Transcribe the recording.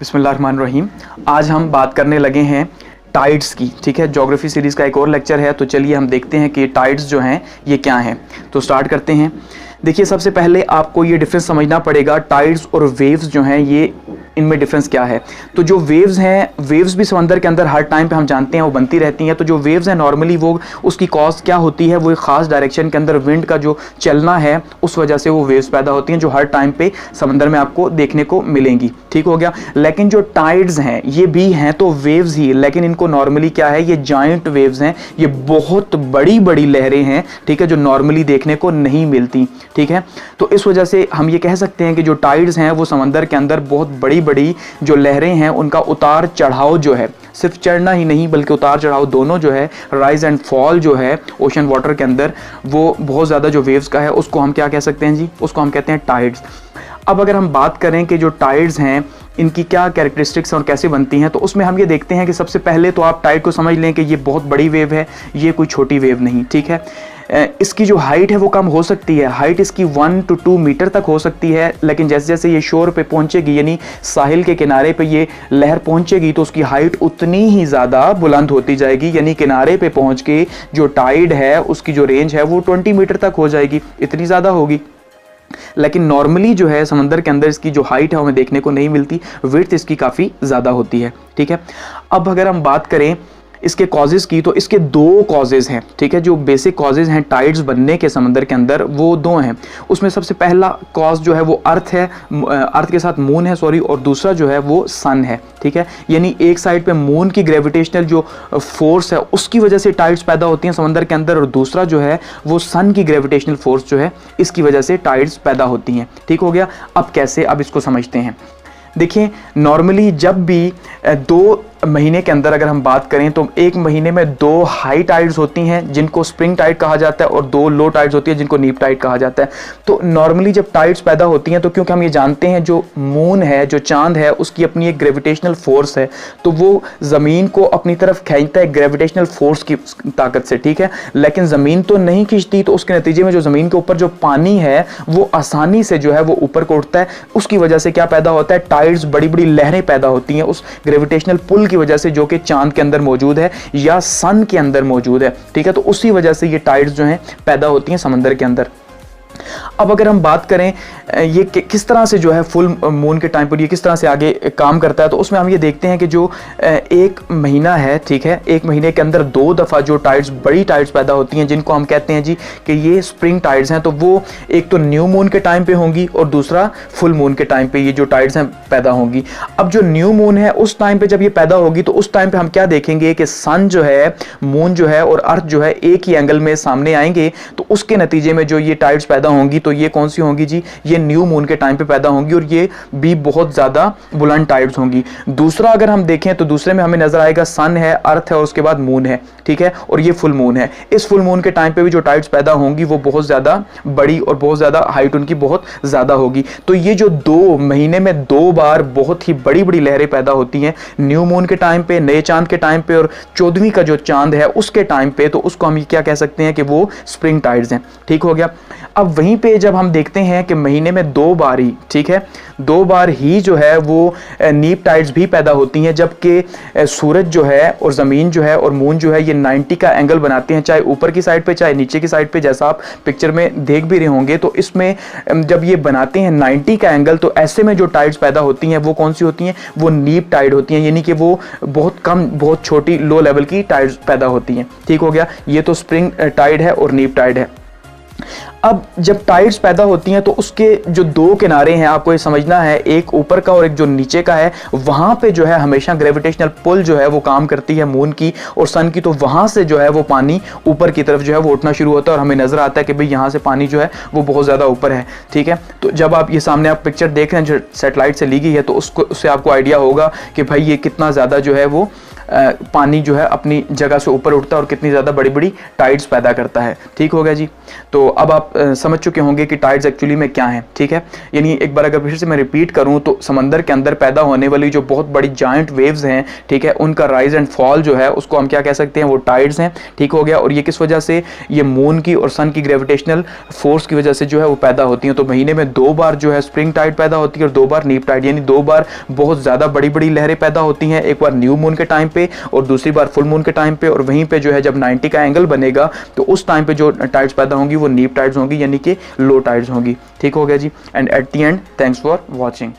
बिस्मिल्लाहिर्रहमानिर्रहीम। आज हम बात करने लगे हैं टाइड्स की। ठीक है, ज्योग्राफी सीरीज़ का एक और लेक्चर है, तो चलिए हम देखते हैं कि टाइड्स जो हैं ये क्या हैं। तो स्टार्ट करते हैं। देखिए, सबसे पहले आपको ये डिफरेंस समझना पड़ेगा, टाइड्स और वेव्स जो हैं ये इनमें डिफरेंस क्या है। तो जो वेव्स हैं, वेव्स भी समंदर के अंदर हर टाइम पे हम जानते हैं वो बनती रहती हैं। तो जो वेव्स हैं नॉर्मली वो उसकी कॉज क्या होती है, वो एक खास डायरेक्शन के अंदर विंड का जो चलना है उस वजह से वो वेव्स पैदा होती हैं जो हर टाइम पे समंदर में आपको देखने को मिलेंगी। ठीक हो गया। लेकिन जो टाइड्स हैं ये भी हैं तो वेव्स ही, लेकिन इनको नॉर्मली क्या है, ये जायंट वेव्स हैं, ये बहुत बड़ी बड़ी लहरें हैं। ठीक है, जो नॉर्मली देखने को नहीं मिलती। ठीक है, तो इस वजह से हम ये कह सकते हैं कि जो टाइड्स हैं वो समंदर के अंदर बहुत बड़ी बड़ी जो लहरें हैं उनका उतार चढ़ाव जो है, सिर्फ चढ़ना ही नहीं बल्कि उतार चढ़ाव दोनों जो है, राइज एंड फॉल जो है ओशन वाटर के अंदर, वो बहुत ज़्यादा जो वेव्स का है उसको हम क्या कह सकते हैं जी, उसको हम कहते हैं टाइड्स। अब अगर हम बात करें कि जो टाइड्स हैं इनकी क्या कैरेक्टरिस्टिक्स और कैसे बनती हैं, तो उसमें हम ये देखते हैं कि सबसे पहले तो आप टाइड को समझ लें कि ये बहुत बड़ी वेव है, ये कोई छोटी वेव नहीं। ठीक है, इसकी जो हाइट है वो कम हो सकती है, हाइट इसकी 1 to 2 मीटर तक हो सकती है, लेकिन जैसे जैसे ये शोर पे पहुंचेगी यानी साहिल के किनारे पे ये लहर पहुंचेगी तो उसकी हाइट उतनी ही ज़्यादा बुलंद होती जाएगी, यानी किनारे पे पहुंच के जो टाइड है उसकी जो रेंज है वो 20 मीटर तक हो जाएगी, इतनी ज़्यादा होगी। लेकिन नॉर्मली जो है समंदर के अंदर इसकी जो हाइट है हमें देखने को नहीं मिलती, विड्थ इसकी काफ़ी ज़्यादा होती है। ठीक है, अब अगर हम बात करें इसके कॉजेज़ की, तो इसके दो कॉजेज़ हैं। ठीक है, जो बेसिक कॉजेज़ हैं टाइड्स बनने के समंदर के अंदर वो दो हैं। उसमें सबसे पहला कॉज जो है वो अर्थ है, अर्थ के साथ मून है सॉरी, और दूसरा जो है वो सन है। ठीक है, यानी एक साइड पे मून की ग्रेविटेशनल जो फोर्स है उसकी वजह से टाइड्स पैदा होती हैं समंदर के अंदर, और दूसरा जो है वो सन की ग्रेविटेशनल फोर्स जो है इसकी वजह से टाइड्स पैदा होती हैं। ठीक हो गया। अब कैसे, अब इसको समझते हैं। देखिए, नॉर्मली जब भी 2 महीने के अंदर अगर हम बात करें तो एक महीने में 2 हाई टाइड्स होती हैं जिनको स्प्रिंग टाइड कहा जाता है, और 2 लो टाइड्स होती है जिनको नीप टाइड कहा जाता है। तो नॉर्मली जब टाइड्स पैदा होती हैं तो क्योंकि हम ये जानते हैं जो मून है, जो चांद है, उसकी अपनी एक ग्रेविटेशनल फोर्स है, तो वो ज़मीन को अपनी तरफ खींचता है ग्रेविटेशनल फोर्स की ताकत से। ठीक है, लेकिन ज़मीन तो नहीं खींचती, तो उसके नतीजे में जो ज़मीन के ऊपर जो पानी है वो आसानी से जो है वो ऊपर को उठता है। उसकी वजह से क्या पैदा होता है, टाइड्स, बड़ी बड़ी लहरें पैदा होती हैं उस ग्रेविटेशनल पुल की वजह से जो कि चांद के अंदर मौजूद है या सन के अंदर मौजूद है। ठीक है, तो उसी वजह से ये टाइड्स जो हैं पैदा होती हैं समंदर के अंदर। अब अगर हम बात करें ये किस तरह से जो है फुल मून के टाइम पर ये किस तरह से आगे काम करता है, तो उसमें हम ये देखते हैं कि जो एक महीना है, ठीक है, एक महीने के अंदर 2 दफ़ा जो टाइड्स, बड़ी टाइड्स पैदा होती हैं जिनको हम कहते हैं जी कि ये स्प्रिंग टाइड्स हैं। तो वो एक तो न्यू मून के टाइम पे होंगी और दूसरा फुल मून के टाइम पे ये जो टाइड्स हैं पैदा होंगी। अब जो न्यू मून है उस टाइम पे जब ये पैदा होगी तो उस टाइम पे हम क्या देखेंगे कि सन जो है, मून जो है और अर्थ जो है एक ही एंगल में सामने आएंगे, तो उसके नतीजे में जो ये टाइड्स पैदा होंगी तो ये कौन सी होंगी जी, ये न्यू मून के टाइम पे पैदा होंगी और ये भी बहुत ज्यादा बुलंद टाइड्स होंगी। दूसरा अगर हम देखें तो दूसरे में हमें नजर आएगा सन है, अर्थ है और उसके बाद मून है। ठीक है, और ये फुल मून है। इस फुल मून के टाइम पे भी जो टाइड्स पैदा होंगी वो बहुत ज्यादा बड़ी और बहुत ज्यादा हाइट उनकी बहुत ज्यादा होगी। तो ये जो 2 महीने में 2 बार बहुत ही बड़ी बड़ी लहरें पैदा होती हैं, न्यू मून के टाइम पे, नए चांद के टाइम पे, और 14वीं का जो चांद है उसके टाइम पे, तो उसको हम क्या कह सकते हैं कि वो स्प्रिंग टाइड्स हैं। ठीक हो गया। अब वहीं पे जब हम देखते हैं कि महीने में 2 बार ही, ठीक है, 2 बार ही जो है वो नीप टाइड्स भी पैदा होती हैं, जबकि सूरज जो है और ज़मीन जो है और मून जो है ये 90 का एंगल बनाते हैं, चाहे ऊपर की साइड पे चाहे नीचे की साइड पे, जैसा आप पिक्चर में देख भी रहे होंगे। तो इसमें जब ये बनाते हैं 90 का एंगल, तो ऐसे में जो टाइड्स पैदा होती हैं वो कौन सी होती हैं, वो नीप टाइड होती हैं, यानी कि वो बहुत कम, बहुत छोटी, लो लेवल की टाइड्स पैदा होती हैं। ठीक हो गया, ये तो स्प्रिंग टाइड है और नीप टाइड है। अब जब टाइड्स पैदा होती हैं तो उसके जो 2 किनारे हैं आपको ये समझना है, एक ऊपर का और एक जो नीचे का है, वहां पे जो है हमेशा ग्रेविटेशनल पुल जो है वो काम करती है मून की और सन की, तो वहां से जो है वो पानी ऊपर की तरफ जो है वो उठना शुरू होता है और हमें नजर आता है कि भाई यहाँ से पानी जो है वो बहुत ज्यादा ऊपर है। ठीक है, तो जब आप ये सामने आप पिक्चर देख रहे हैं जो सैटेलाइट से ली गई है, तो उससे आपको आइडिया होगा कि भाई ये कितना ज्यादा जो है वो पानी जो है अपनी जगह से ऊपर उठता है और कितनी ज़्यादा बड़ी बड़ी टाइड्स पैदा करता है। ठीक हो गया जी। तो अब आप समझ चुके होंगे कि टाइड्स एक्चुअली में क्या है। ठीक है, यानी एक बार अगर फिर से मैं रिपीट करूं तो समंदर के अंदर पैदा होने वाली जो बहुत बड़ी जायंट वेव्स हैं, ठीक है, उनका राइज एंड फॉल जो है उसको हम क्या कह सकते हैं, वो टाइड्स हैं। ठीक हो गया। और ये किस वजह से, ये मून की और सन की ग्रेविटेशनल फोर्स की वजह से जो है वो पैदा होती हैं। तो महीने में 2 बार जो है स्प्रिंग टाइड पैदा होती है और 2 बार नीप टाइड, यानी 2 बार बहुत ज़्यादा बड़ी बड़ी लहरें पैदा होती हैं, एक बार न्यू मून के टाइम पे और दूसरी बार फुल मून के टाइम पे। और वहीं पे जो है जब 90 का एंगल बनेगा तो उस टाइम पे जो टाइड्स पैदा होंगी वो नीप टाइड्स होंगी, यानी कि लो टाइड्स होंगी। ठीक हो गया जी। And at the end, thanks for watching.